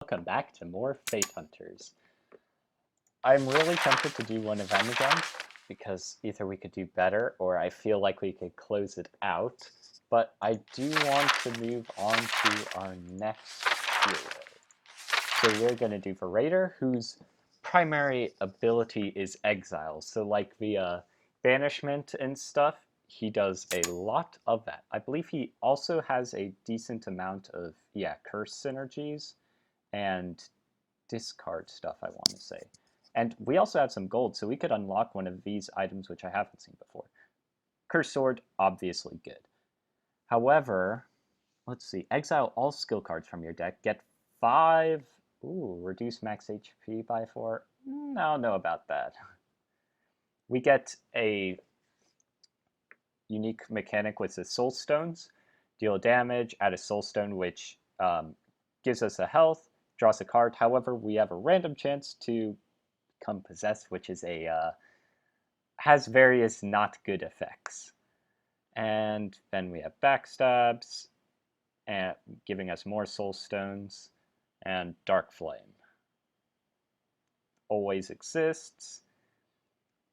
Welcome back to more Fate Hunters. I'm really tempted to do one of them again, because either we could do better, or I feel like we could close it out, but I do want to move on to our next hero. So we're going to do Verator, whose primary ability is Exile, so like via Banishment and stuff, he does a lot of that. I believe he also has a decent amount of, curse synergies, and discard stuff, I want to say. And we also have some gold, so we could unlock one of these items which I haven't seen before. Curse Sword, obviously good. However, let's see, exile all skill cards from your deck, get 5, reduce max HP by 4. I don't know about that. We get a unique mechanic with the Soul Stones, deal damage, add a Soul Stone, which gives us a health, draws a card. However, we have a random chance to become possessed, which is has various not good effects. And then we have backstabs, and giving us more soul stones, and dark flame. Always exists,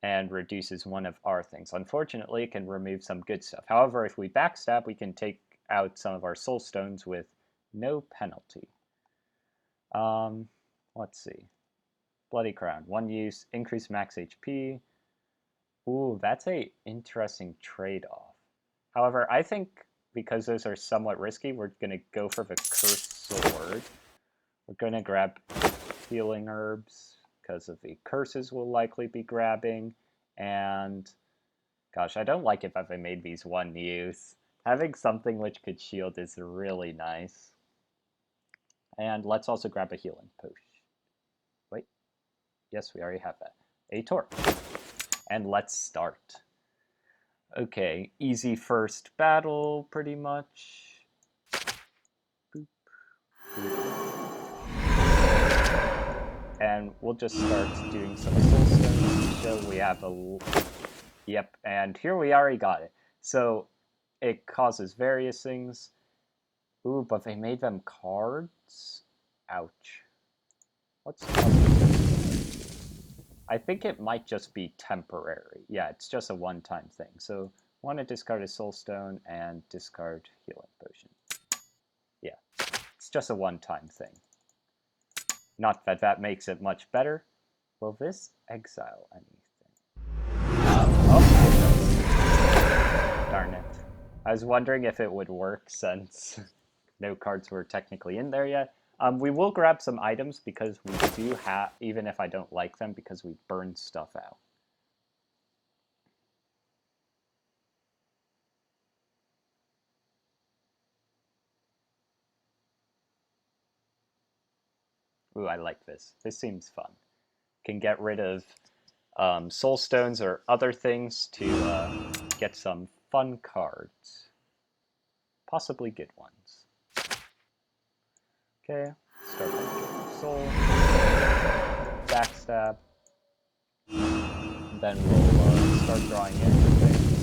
and reduces one of our things. Unfortunately, it can remove some good stuff. However, if we backstab, we can take out some of our soul stones with no penalty. Let's see. Bloody Crown, 1 use, increase max HP. Ooh, that's a interesting trade-off. However, I think because those are somewhat risky, we're gonna go for the Cursed Sword. We're gonna grab healing herbs because of the curses we'll likely be grabbing. And gosh, I don't like it if I made these 1 use. Having something which could shield is really nice. And let's also grab a healing potion. Wait. Yes, we already have that. A torch. And let's start. Okay, easy first battle, pretty much. Boop. Boop. And we'll just start doing some soul stones to show we have a... Yep, and here we already got it. So, it causes various things. Ooh, but they made them cards? Ouch. What's I think it might just be temporary. Yeah, it's just a one-time thing. So, want to discard a soul stone and discard healing potion. Yeah, it's just a one-time thing. Not that that makes it much better. Will this exile anything? Oh, darn it. I was wondering if it would work since no cards were technically in there yet. We will grab some items because we do have, even if I don't like them, because we burn stuff out. Ooh, I like this. This seems fun. Can get rid of soul stones or other things to get some fun cards. Possibly good ones. Okay, start by drawing soul. Backstab. Then we'll start drawing into things.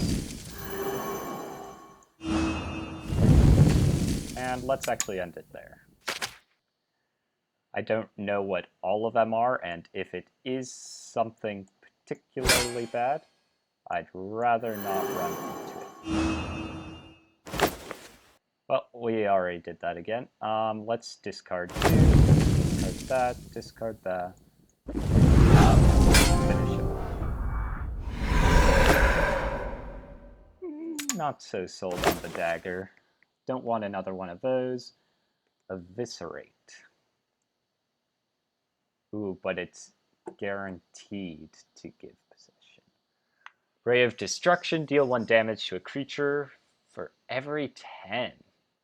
And let's actually end it there. I don't know what all of them are, and if it is something particularly bad, I'd rather not run into it. Well, we already did that again. Let's discard 2, discard that, discard that. Finish it. Not so sold on the dagger. Don't want another one of those. Eviscerate. Ooh, but it's guaranteed to give possession. Ray of Destruction, deal 1 damage to a creature for every 10.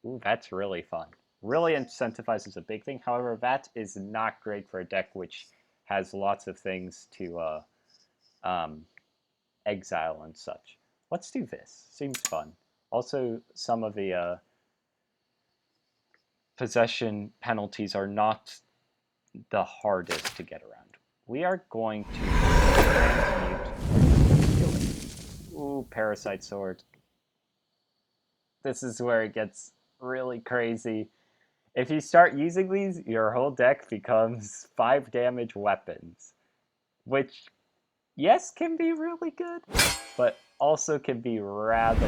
Ooh, that's really fun. Really incentivizes a big thing. However, that is not great for a deck which has lots of things to exile and such. Let's do this. Seems fun. Also, some of the possession penalties are not the hardest to get around. We are going to transmute healing. Ooh, Parasite Sword. This is where it gets really crazy. If you start using these, your whole deck becomes 5 damage weapons, which, yes, can be really good, but also can be rather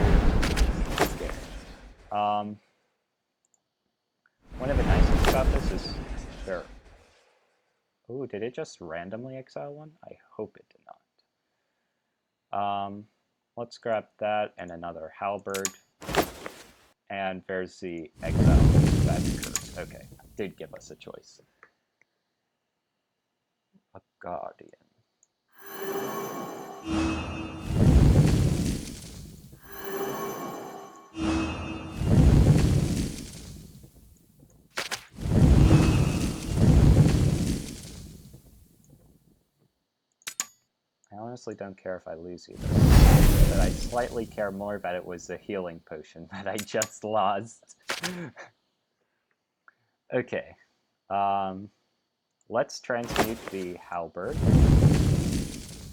scary. One of the nice things about this is there. Oh, did it just randomly exile one? I hope it did not. Let's grab that and another halberd. And there's the exile badge curse. Okay, did give us a choice. A guardian. I honestly don't care if I lose either, but I slightly care more that it was the healing potion that I just lost. Okay, let's transmute the halberd.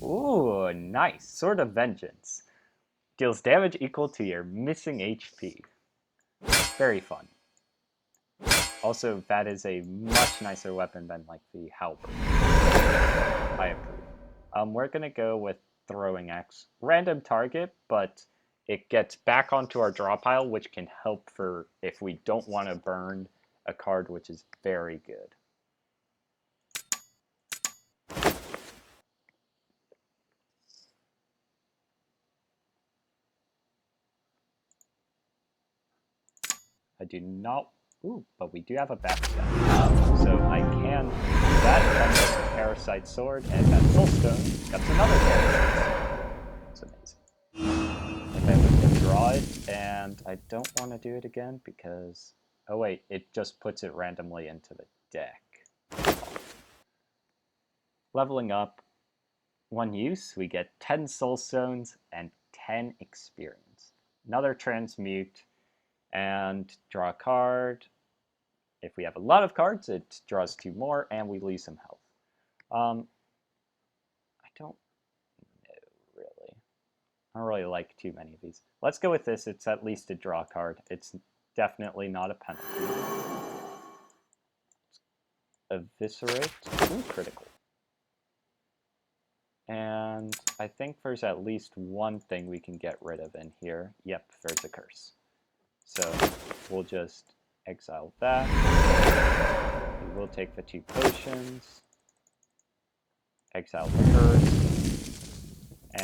Ooh, nice. Sword of Vengeance. Deals damage equal to your missing HP. Very fun. Also, that is a much nicer weapon than like the halberd. I approve. We're gonna go with throwing axe. Random target, but it gets back onto our draw pile, which can help for if we don't want to burn a card, which is very good. I do not. Ooh, but we do have a backstab. So I can do that, and that's a Parasite Sword, and that Soulstone, that's another Parasite Sword. It's amazing. And then we can draw it, and I don't want to do it again because... Oh wait, it just puts it randomly into the deck. Leveling up, 1 use, we get 10 Soulstones and 10 experience. Another Transmute, and draw a card. If we have a lot of cards, it draws 2 more, and we lose some health. I don't know, really. I don't really like too many of these. Let's go with this. It's at least a draw card. It's definitely not a penalty. Eviscerate. Ooh, critical. And I think there's at least one thing we can get rid of in here. Yep, there's a curse. So we'll just exile that. We will take the 2 potions. Exile the curse.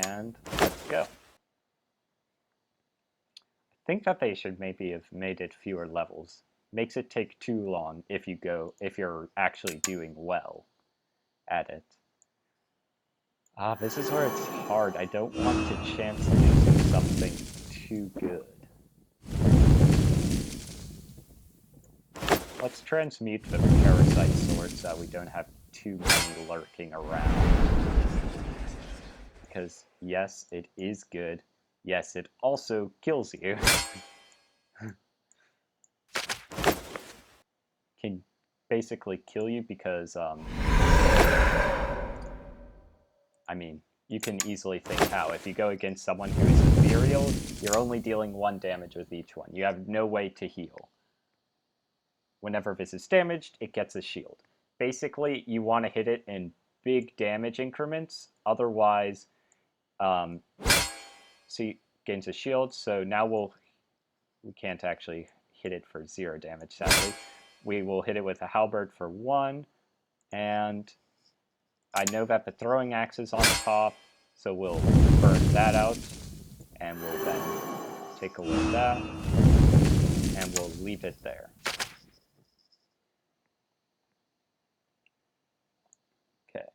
And let's go. I think that they should maybe have made it fewer levels. Makes it take too long if you're actually doing well at it. This is where it's hard. I don't want to chance losing something too good. Let's transmute the Parasite Sword so that we don't have too many lurking around. Because, yes, it is good. Yes, it also kills you. Can basically kill you because, I mean, you can easily think how. If you go against someone who is ethereal, you're only dealing 1 damage with each one. You have no way to heal. Whenever this is damaged, it gets a shield. Basically, you want to hit it in big damage increments. Otherwise, see, gains a shield. So now we can't actually hit it for 0 damage, sadly. We will hit it with a halberd for 1, and I know that the throwing axe is on top, so we'll burn that out, and we'll then take away that, and we'll leave it there. Okay.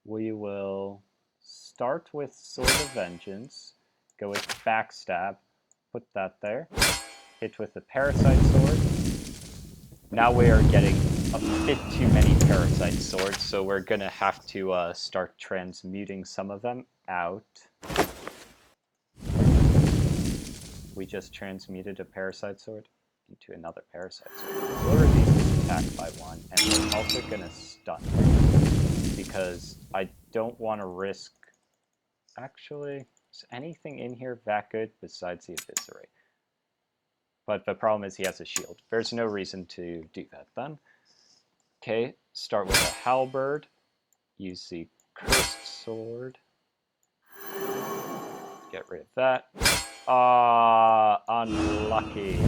We will start with Sword of Vengeance, go with Backstab, put that there, hit with the Parasite Sword. Now we are getting a bit too many Parasite Swords, so we're going to have to start transmuting some of them out. We just transmuted a Parasite Sword into another Parasite Sword. We'll reduce this attack by 1, and we're also going to stun, because I don't want to risk... Actually, is anything in here that good besides the Eviscerate? But the problem is he has a shield. There's no reason to do that then. Okay, start with a halberd. Use the cursed sword. Get rid of that. Ah, unlucky.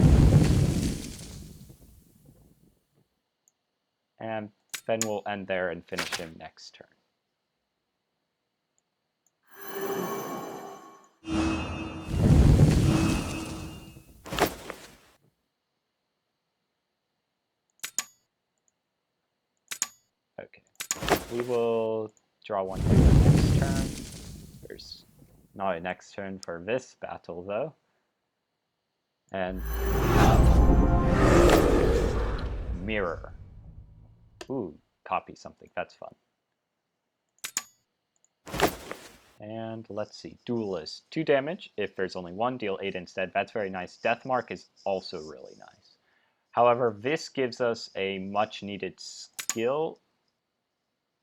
And then we'll end there and finish him next turn. Okay, we will draw one here next turn. There's not a next turn for this battle though. And mirror. Ooh, copy something, that's fun. And let's see, duelist, 2 damage. If there's only one, deal 8 instead. That's very nice. Death Mark is also really nice. However, this gives us a much needed skill.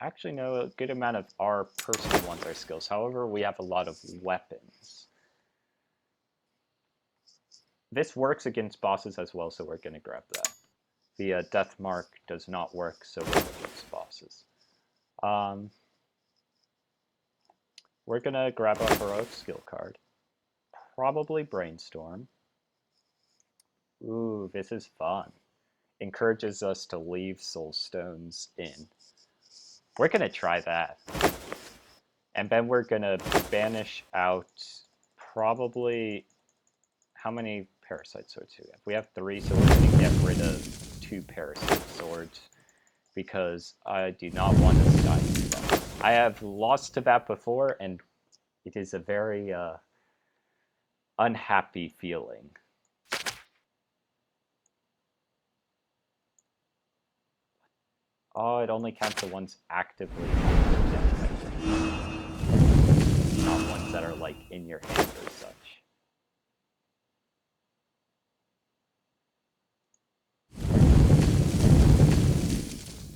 Actually, no, a good amount of our personal ones are skills. However, we have a lot of weapons. This works against bosses as well, so we're going to grab that. The Death Mark does not work so well against bosses. We're going to grab a heroic skill card. Probably Brainstorm. Ooh, this is fun. Encourages us to leave soul stones in. We're going to try that. And then we're going to banish out probably... How many parasite swords do we have? We have 3, so we're going to get rid of 2 parasite swords because I do not want to die to them. I have lost to that before, and it is a very unhappy feeling. Oh, it only counts the ones actively not ones that are like in your hand or such.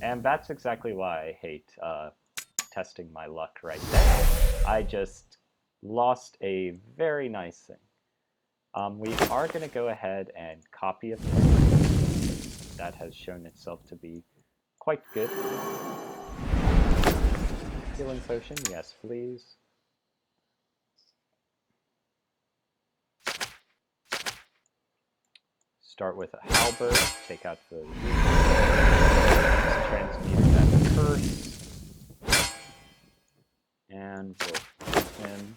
And that's exactly why I hate testing my luck right there. I just lost a very nice thing. We are going to go ahead and copy a mystery. That has shown itself to be quite good. Healing potion, yes please. Start with a halberd, take out the transmute that curse, and we'll put him.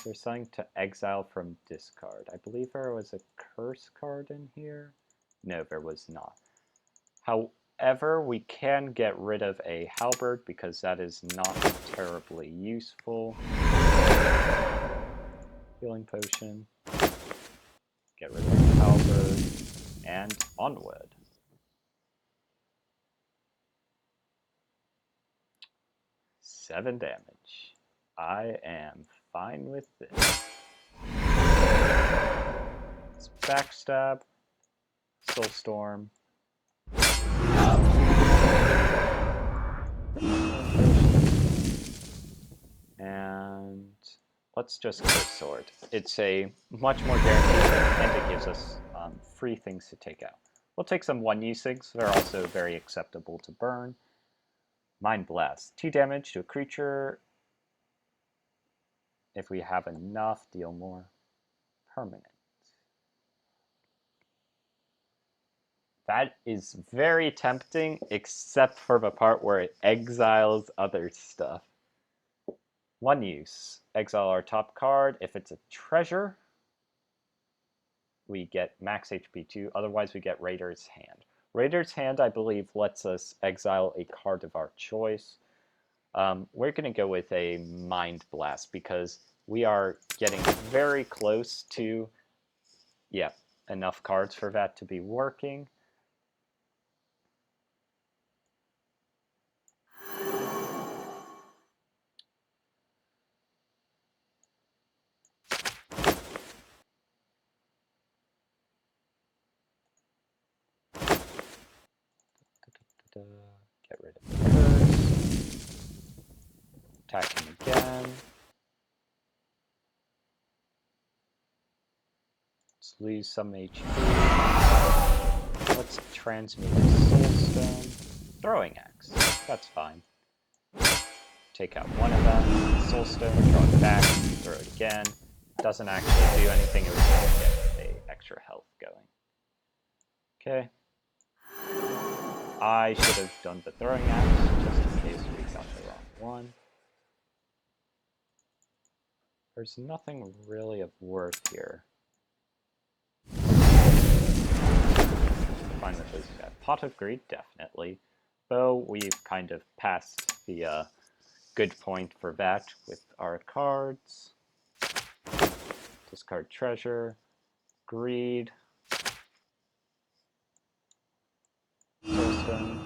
There's something to exile from discard. I believe there was a curse card in here. No, there was not. However, we can get rid of a halberd because that is not terribly useful. Healing potion. Get rid of the halberd. And onward. Seven damage. I am fine with this. It's backstab. Soulstorm. And let's just curse sword. It's a much more guaranteed and it gives us free things to take out. We'll take some one-use things. They're also very acceptable to burn. Mind Blast. 2 damage to a creature. If we have enough, deal more. Permanent. That is very tempting, except for the part where it exiles other stuff. One use. Exile our top card. If it's a treasure, we get max HP 2. Otherwise, we get Raider's Hand. Raider's Hand, I believe, lets us exile a card of our choice. We're going to go with a Mind Blast because we are getting very close to, enough cards for that to be working. Get rid of the curse. Attack him again. lose some HP. Let's transmute to Soulstone. Throwing Axe. That's fine. Take out one of them. Soulstone, draw it back, throw it again. Doesn't actually do anything, it was just to get the extra health going. Okay. I should have done the throwing axe, just in case we got the wrong one. There's nothing really of worth here. Fine with losing that. Pot of Greed, definitely. Though we've kind of passed the good point for that with our cards. Discard Treasure, Greed, Soulstone.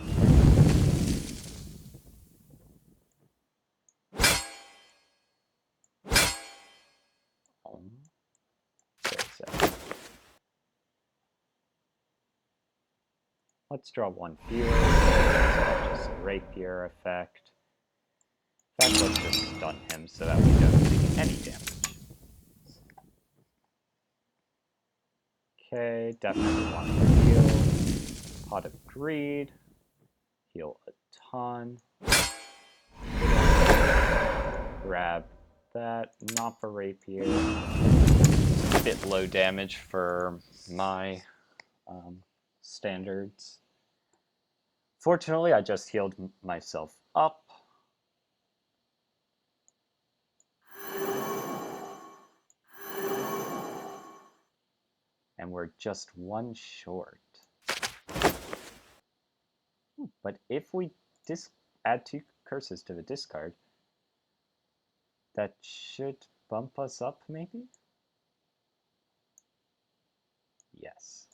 Let's draw one fewer. Just a rapier effect. In fact, let's just stun him so that we don't take any damage. Okay, definitely want to heal. Pot of Greed. Heal a ton. Grab that. Not for rapier. It's a bit low damage for my standards. Fortunately, I just healed myself up. And we're just one short. But if we add 2 curses to the discard, that should bump us up, maybe? Yes.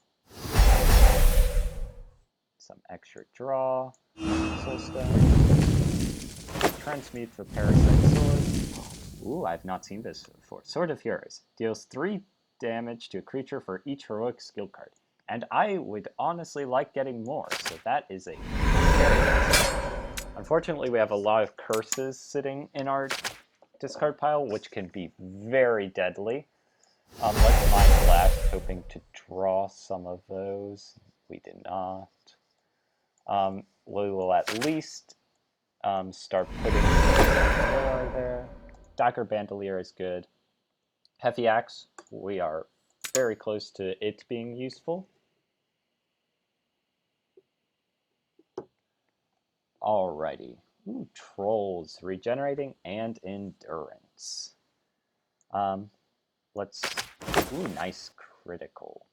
Some extra draw. Soulstone. Transmute the Parasite Sword. Ooh, I've not seen this before. Sword of Heroes. Deals 3 damage to a creature for each heroic skill card. And I would honestly like getting more, so that is a very nice. Unfortunately, we have a lot of curses sitting in our discard pile, which can be very deadly. Let's Mind Blast, hoping to draw some of those. We did not. We will at least start putting more there. Dagger Bandolier is good. Heavy Axe, we are very close to it being useful. Alrighty. Ooh, Trolls, regenerating and endurance. Ooh, nice critical.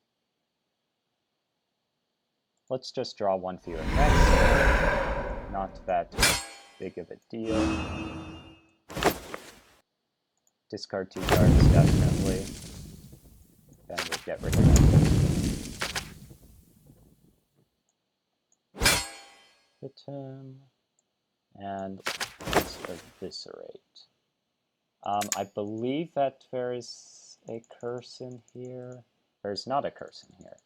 Let's just draw one fewer next. Not that big of a deal. Discard 2 cards, definitely. Then we'll get rid of that. Hit him. And let's eviscerate. I believe that there is a curse in here. There's not a curse in here.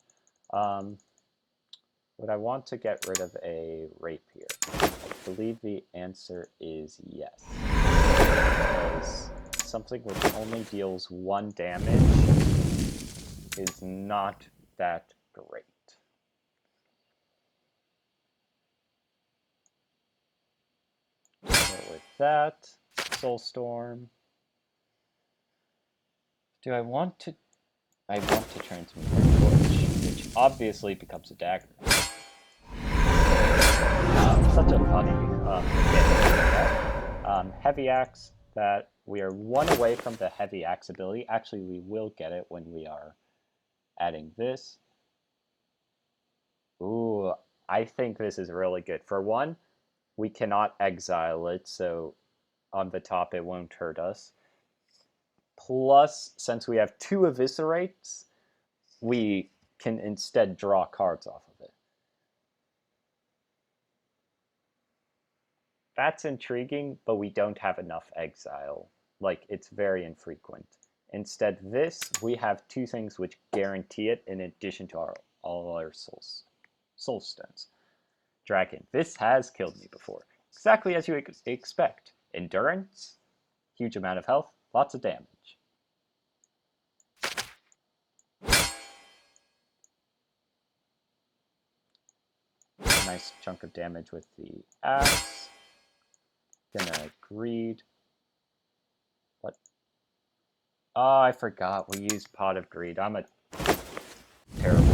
Would I want to get rid of a rapier? I believe the answer is yes. Because something which only deals 1 damage is not that great. So with that, Soulstorm. Do I want to... I want to transmute a torch, which obviously becomes a dagger. Such a funny Heavy Axe, that we are 1 away from the Heavy Axe ability. Actually, we will get it when we are adding this. Ooh, I think this is really good. For 1, we cannot exile it, so on the top it won't hurt us. Plus, since we have 2 Eviscerates, we can instead draw cards off of it. That's intriguing, but we don't have enough exile. Like, it's very infrequent. Instead, we have 2 things which guarantee it in addition to all our soul stones. Dragon. This has killed me before. Exactly as you expect. Endurance, huge amount of health, lots of damage. nice chunk of damage with the axe. Gonna greed. What? Oh, I forgot we used Pot of Greed. I'm a terrible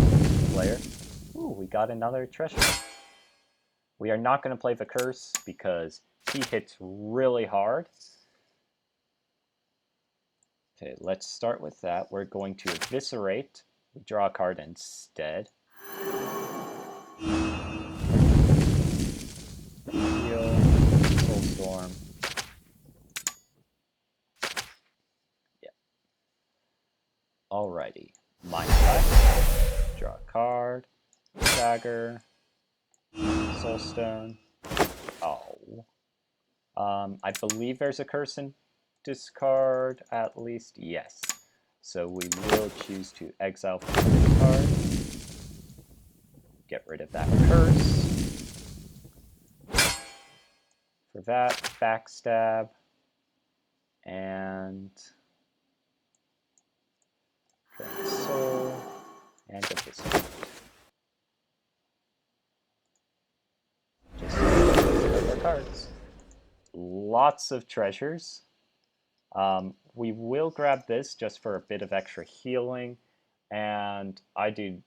player. Ooh, we got another treasure. We are not going to play the curse because he hits really hard. Okay, let's start with that. We're going to eviscerate. We draw a card instead. Heal, Soulstorm. Yeah. Alrighty. Mind Flash. Draw a card. Dagger. Soulstone. Oh. I believe there's a curse in discard, at least. Yes. So we will choose to exile from this card. Get rid of that curse. For that, backstab. And drain soul. And eviscerate. Just other cards. Lots of treasures. We will grab this just for a bit of extra healing. And I do...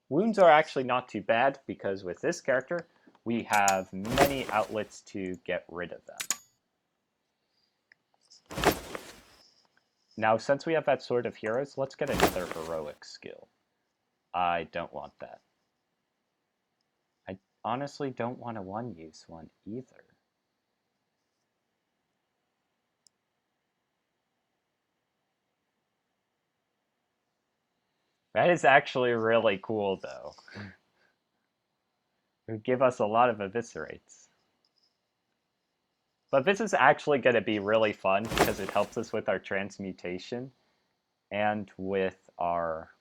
Wounds are actually not too bad because with this character, we have many outlets to get rid of them. Now, since we have that Sword of Heroes, let's get another heroic skill. I don't want that. I honestly don't want a one-use one either. That is actually really cool, though. It would give us a lot of eviscerates. But this is actually going to be really fun because it helps us with our transmutation and with our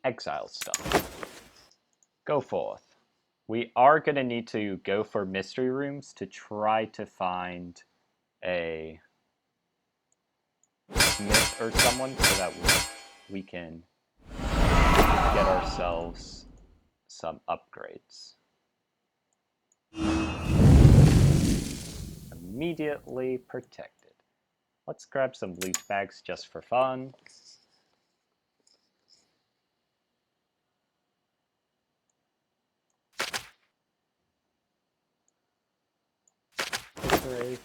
exile stuff. Go forth. We are going to need to go for mystery rooms to try to find a smith or someone so that we can get ourselves some upgrades. Immediately protected. Let's grab some loot bags just for fun. Great.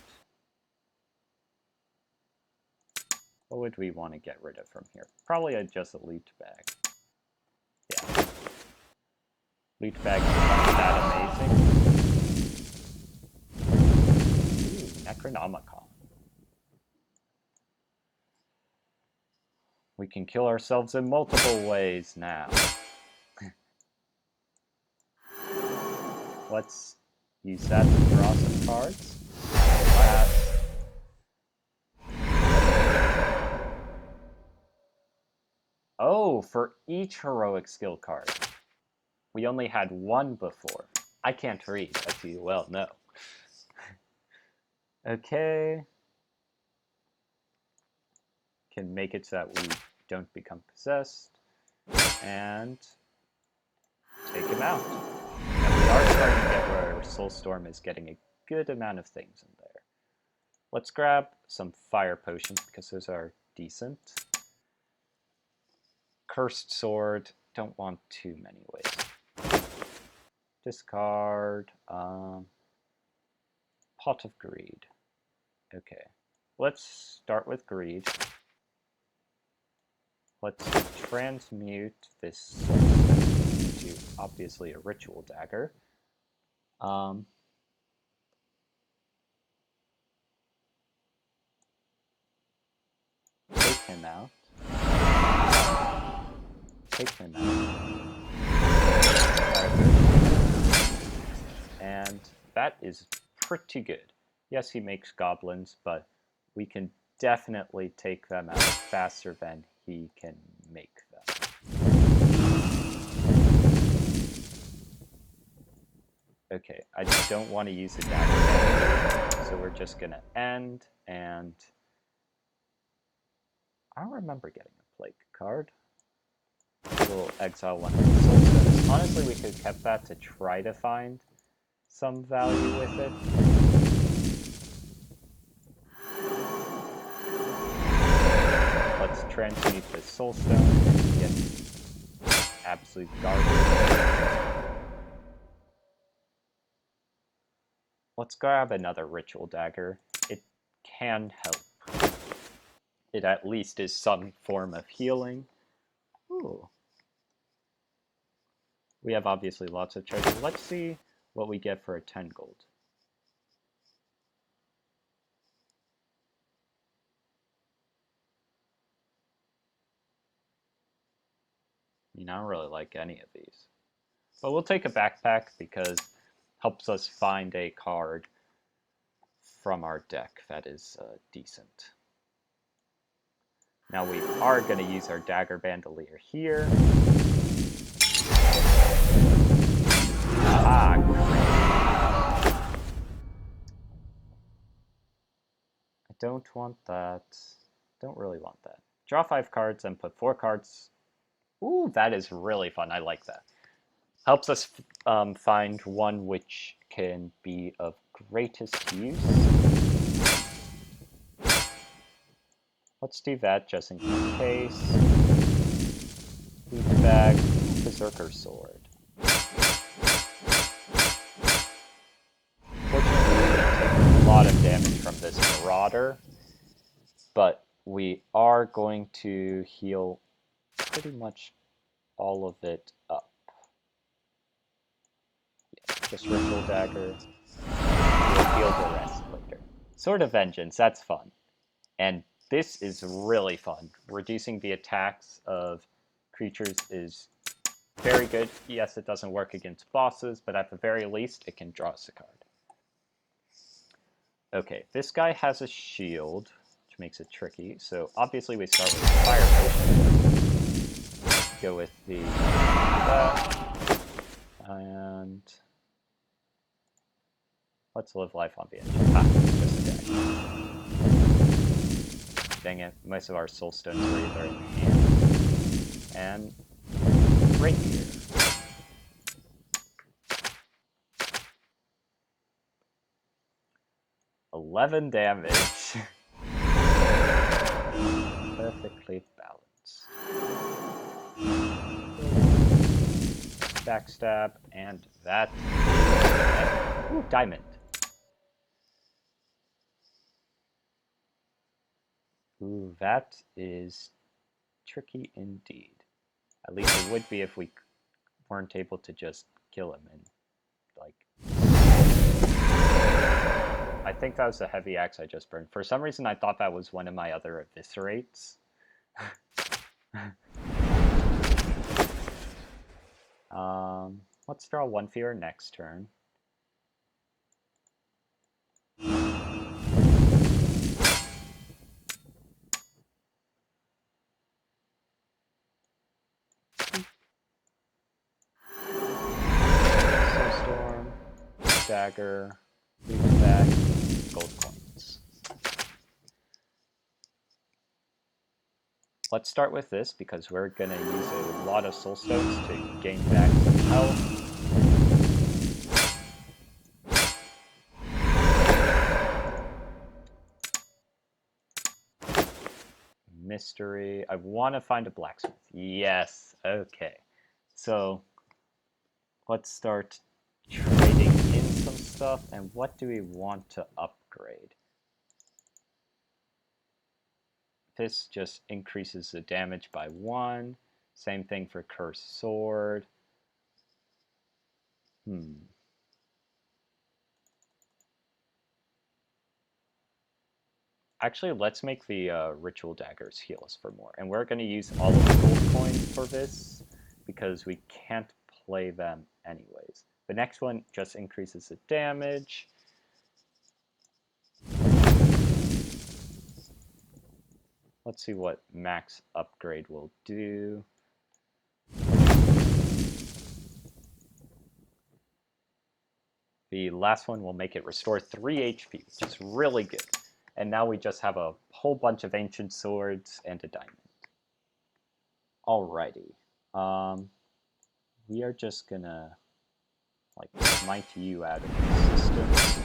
What would we want to get rid of from here? Probably just a loot bag. Yeah. Loot bags aren't that amazing. Ooh, Necronomicon. We can kill ourselves in multiple ways now. Let's use that to draw some cards. Oh, for each heroic skill card. We only had one before. I can't read, as you well know. Okay. Can make it so that we don't become possessed. And take him out. And we are starting to get where Soulstorm is getting a good amount of things in there. Let's grab some fire potions because those are decent. Cursed sword, don't want too many ways. Discard, Pot of Greed. Okay, let's start with Greed. Let's transmute this into obviously a ritual dagger. Take him out. Take him out. And that is pretty good. Yes, he makes goblins, but we can definitely take them out faster than he can make them. Okay, I don't want to use the dagger, so we're just going to end, and I don't remember getting a plague card. We'll exile one of the soul stones. Honestly, we could have kept that to try to find some value with it. Let's transmute the soul stone and get absolute garbage. Let's grab another ritual dagger. It can help. It at least is some form of healing. Ooh. We have obviously lots of treasure. Let's see what we get for a 10 gold. I mean, I don't really like any of these. But we'll take a backpack because it helps us find a card from our deck that is decent. Now we are going to use our dagger bandolier here. Ah, I don't want that. Don't really want that. Draw 5 cards and put 4 cards. Ooh, that is really fun. I like that. Helps us find one which can be of greatest use. Let's do that just in case. Loot bag, Berserker Sword. Fortunately, we take a lot of damage from this Marauder, but we are going to heal pretty much all of it up. Yeah, just Ritual Dagger. We'll heal the rest later. Sword of Vengeance, that's fun. And this is really fun. Reducing the attacks of creatures is very good. Yes, it doesn't work against bosses, but at the very least, it can draw us a card. Okay, this guy has a shield, which makes it tricky. So obviously we start with the Fire Potion. Go with the and let's live life on the edge. Ah, just a deck. Dang it, most of our soul stones were either in hand and rapier. $11 damage. Perfectly balanced. Backstab, and that is... Ooh, diamond. Ooh, that is tricky indeed. At least it would be if we weren't able to just kill him and, like... I think that was the heavy axe I just burned. For some reason, I thought that was one of my other eviscerates. Let's draw one for your next turn. Soulstorm, dagger, loot bag, gold coins. Let's start with this because we're going to use a lot of soul stones to gain back some health. Mystery. I want to find a blacksmith. Yes. Okay. So let's start trading in some stuff. And what do we want to upgrade? This just increases the damage by 1. Same thing for Cursed Sword. Actually, let's make the Ritual Daggers heal us for more. And we're going to use all of the gold coins for this because we can't play them anyways. The next one just increases the damage. Let's see what max upgrade will do. The last one will make it restore 3 HP, which is really good. And now we just have a whole bunch of ancient swords and a diamond. Alrighty. We are just gonna like smite you out of existence,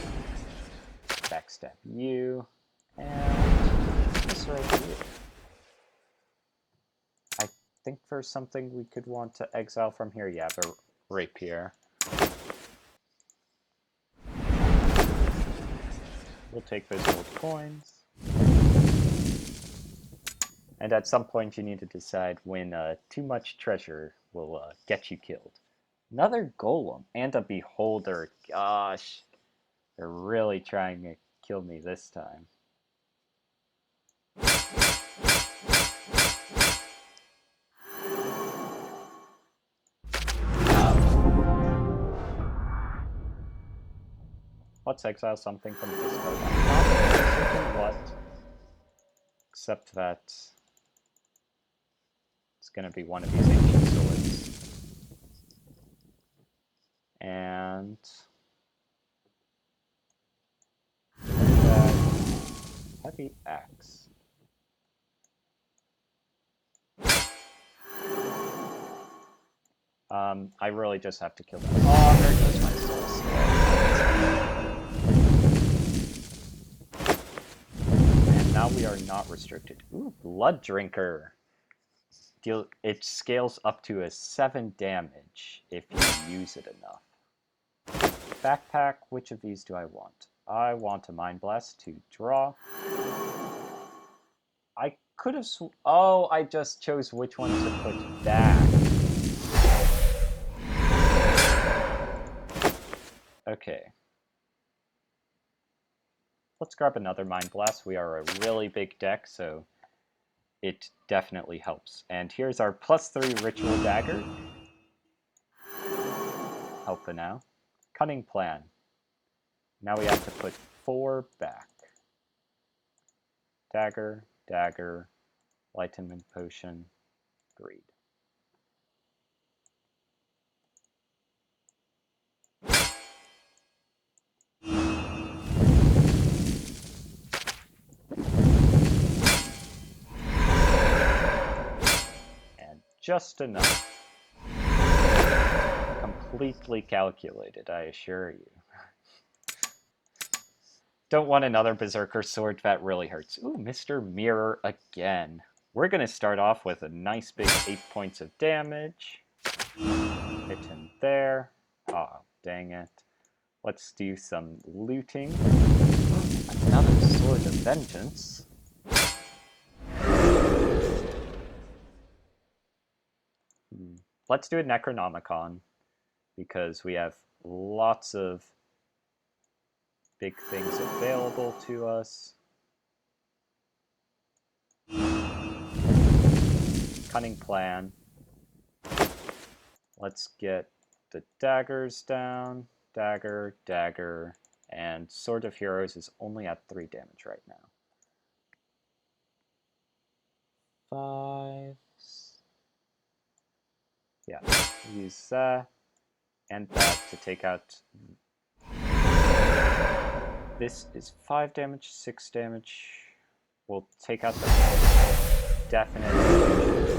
backstab you, and this right here. I think for something we could want to exile from here. Yeah, the rapier. We'll take those gold coins. And at some point you need to decide when too much treasure will get you killed. Another golem and a beholder. Gosh, they're really trying to kill me this time. Let's exile something from the discard. I'm not certain what, except that it's going to be one of these ancient swords. And heavy axe. I really just have to kill them. Oh, there goes my soul. And now we are not restricted. Ooh, Blood Drinker. It scales up to a 7 damage if you use it enough. Backpack, which of these do I want? I want a Mind Blast to draw. I could have oh, I just chose which one to put back. Okay. Let's grab another Mind Blast. We are a really big deck, so it definitely helps. And here's our +3 Ritual Dagger. Helping now. Cunning Plan. Now we have to put 4 back. Dagger, dagger, Enlightenment Potion, Greed. And just enough. Completely calculated, I assure you. Don't want another Berserker Sword, that really hurts. Ooh, Mr. Mirror again. We're going to start off with a nice big 8 points of damage. Hit him there. Oh, dang it. Let's do some looting. Another Sword of Vengeance. Let's do a Necronomicon, because we have lots of big things available to us. Cunning Plan. Let's get the daggers down. Dagger, dagger, and Sword of Heroes is only at 3 damage right now. 5. Yeah, use that and that to take out. This is 5 damage, 6 damage. We'll take out the definite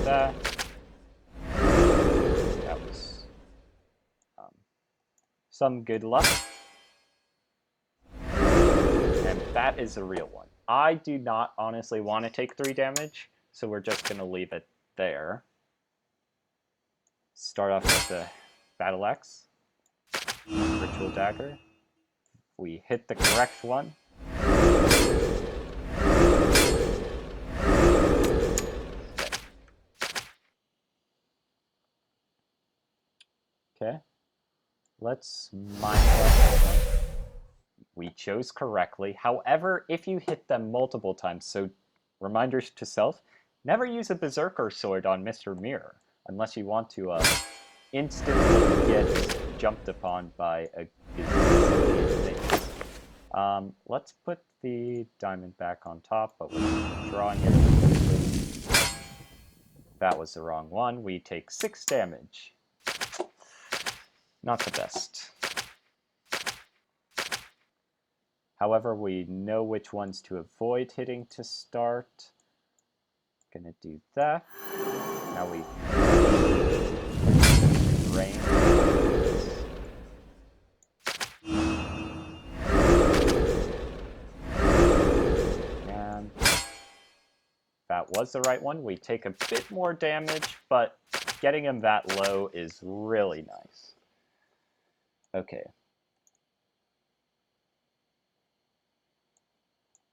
that. That was some good luck. And that is a real one. I do not honestly want to take 3 damage, so we're just going to leave it there. Start off with the Battle Axe, Ritual Dagger. We hit the correct one. Okay. Let's Mind Blast them. We chose correctly. However, if you hit them multiple times, so reminders to self, never use a Berserker Sword on Mr. Mirror, unless you want to instantly get jumped upon by a gazillion things. Let's put the diamond back on top, but we're drawing it immediately. That was the wrong one. We take 6 damage. Not the best. However, we know which ones to avoid hitting to start. Gonna do that. Now we that was the right one. We take a bit more damage, but getting him that low is really nice. Okay.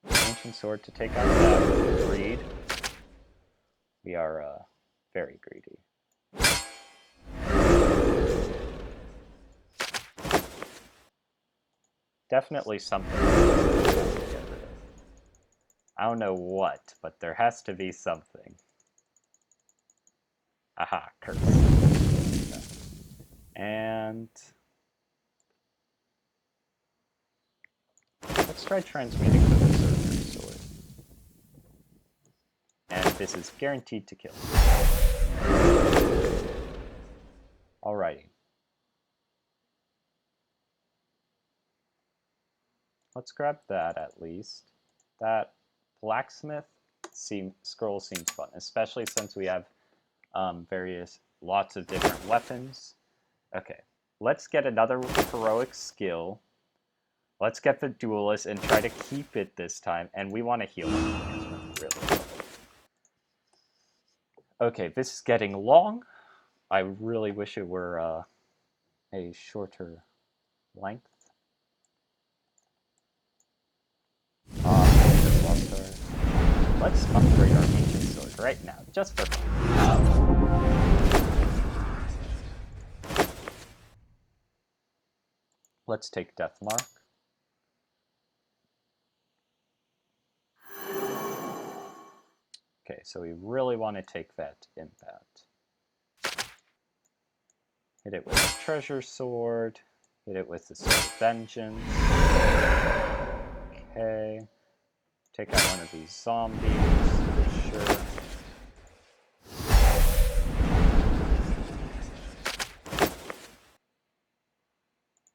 Ancient Sword to take out that greed. We are very greedy. Definitely something to get rid of. I don't know what, but there has to be something. Aha, curse. And let's try transmuting the Berserker Sword. And this is guaranteed to kill. Alrighty. Let's grab that at least. That blacksmith scroll seems fun, especially since we have lots of different weapons. Okay, let's get another heroic skill. Let's get the duelist and try to keep it this time, and we want to heal him because we're really low. Okay, this is getting long. I really wish it were a shorter length. Let's upgrade our ancient sword right now, just for fun. Let's take Deathmark. Okay, so we really want to take that impact. Hit it with the treasure sword. Hit it with the sword of vengeance. Okay. Take out one of these zombies for sure.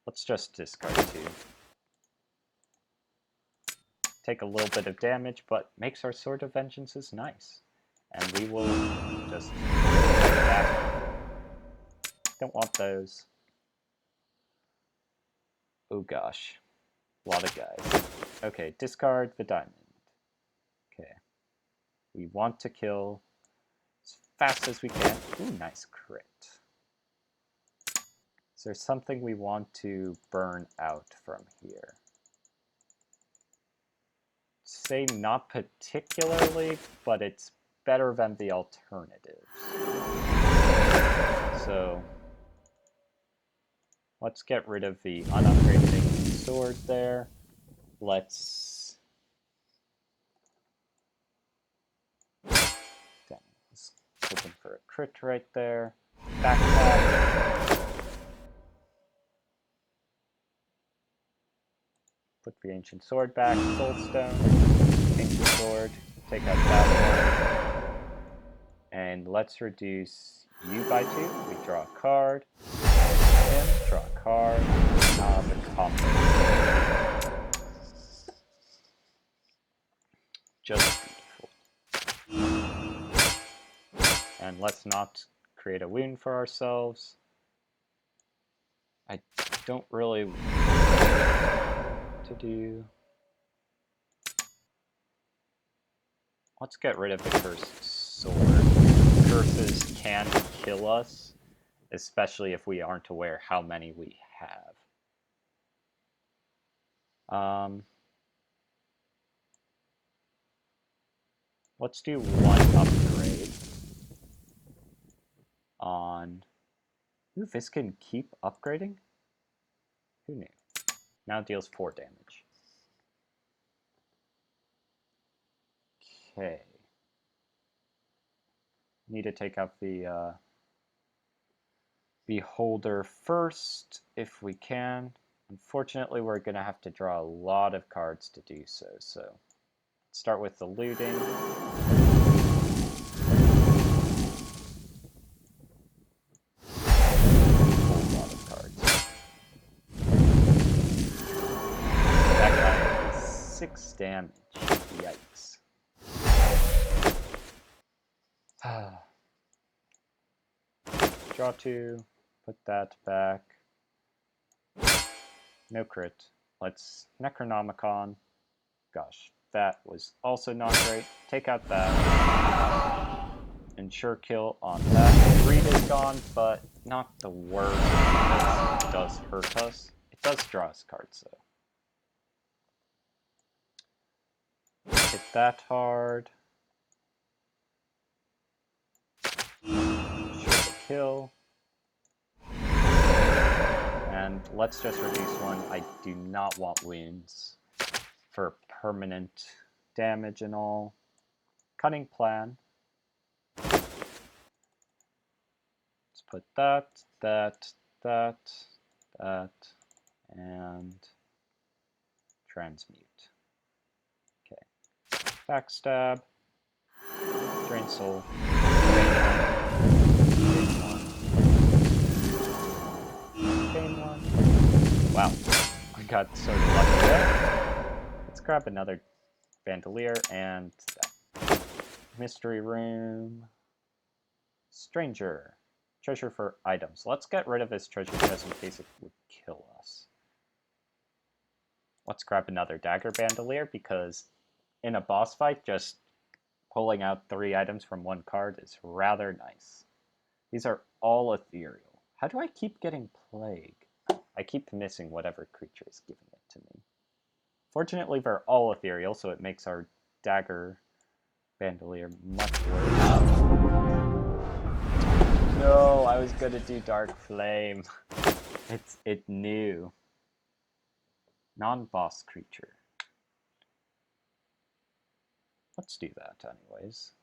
Let's just discard 2. Take a little bit of damage, but makes our sword of vengeances nice. And we will just back. Don't want those. Oh gosh. A lot of guys. Okay, discard the diamond. Okay. We want to kill as fast as we can. Ooh, nice crit. Is there something we want to burn out from here? Say not particularly, but it's better than the alternatives. So let's get rid of the unupgraded ancient sword there. Let's hoping for a crit right there. Backpack. Put the ancient sword back. Soulstone. Ancient sword. Take out that one. And let's reduce you by 2. We draw a card. Him, draw a card. The combo. Just beautiful. And let's not create a wound for ourselves. I don't really know what to do. Let's get rid of the cursed sword. Curses can kill us, especially if we aren't aware how many we have. Let's do 1 upgrade on... Ooh, this can keep upgrading? Who knew? Now deals 4 damage. Okay. Need to take out the Beholder first, if we can. Unfortunately, we're going to have to draw a lot of cards to do so, so start with the looting. A whole lot of cards. That guy is 6 damage. Yikes. Draw 2, put that back. No crit. Let's Necronomicon. Gosh, That was also not great. Take out that. Ensure kill on that. Greed is gone, but not the worst because it does hurt us. It does draw us cards though. Hit that hard. Ensure the kill. And let's just reduce one. I do not want wounds for permanent damage and all. Cunning plan. Let's put that, and transmute. Okay. Backstab. Drain soul. Gain one. Wow. I got sort of lucky there. Let's grab another bandolier and that. Mystery room. Stranger. Treasure for items. Let's get rid of this treasure chest in case it would kill us. Let's grab another dagger bandolier because in a boss fight, just pulling out 3 items from one card is rather nice. These are all ethereal. How do I keep getting plague? I keep missing whatever creature is giving it to me. Fortunately, they're all ethereal, so it makes our dagger bandolier much worse. No, I was gonna do Dark Flame. It knew. Non-boss creature. Let's do that anyways.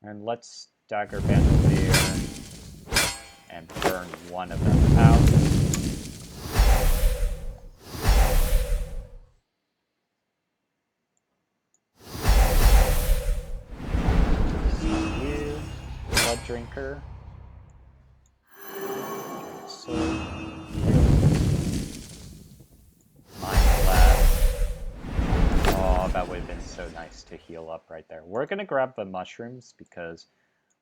And let's dagger bandolier and burn one of them out. You, blood drinker. So oh, that would have been so nice to heal up right there. We're gonna grab the mushrooms because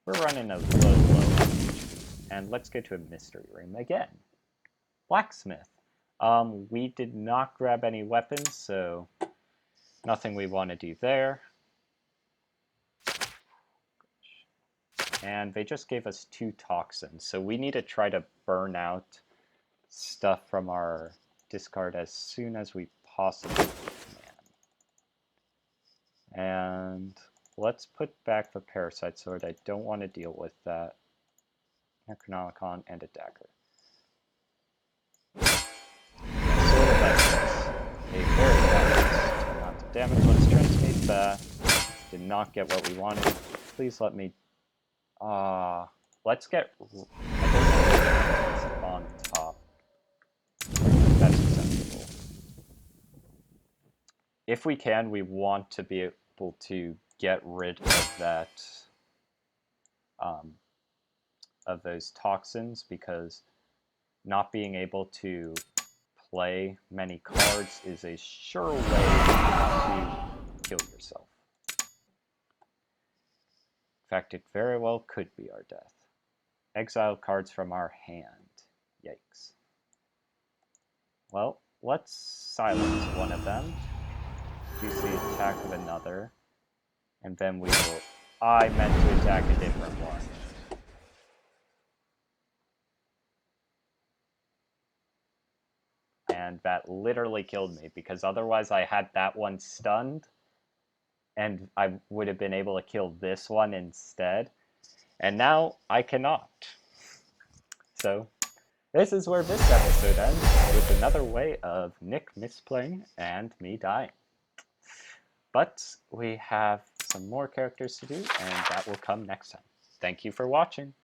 we're running a low HP. And let's go to a mystery room again. Blacksmith. We did not grab any weapons, so nothing we want to do there. And they just gave us 2 toxins, so we need to try to burn out stuff from our discard as soon as we possibly can. And let's put back the Parasite Sword. I don't want to deal with that. Necronomicon and a dagger. Sword of Essence. A very balanced amount of damage. Let's transmute that. Did not get what we wanted. Please let me... let's get... I don't know what's on top. That's acceptable. If we can, we want to be able to get rid of that... of those toxins, because not being able to play many cards is a sure way to kill yourself. In fact, it very well could be our death. Exile cards from our hand. Yikes. Well, let's silence one of them. Use the attack of another. And then we will... I meant to attack a different one. And that literally killed me, because otherwise I had that one stunned, and I would have been able to kill this one instead. And now I cannot. So, this is where this episode ends, with another way of Nick misplaying and me dying. But we have some more characters to do, and that will come next time. Thank you for watching.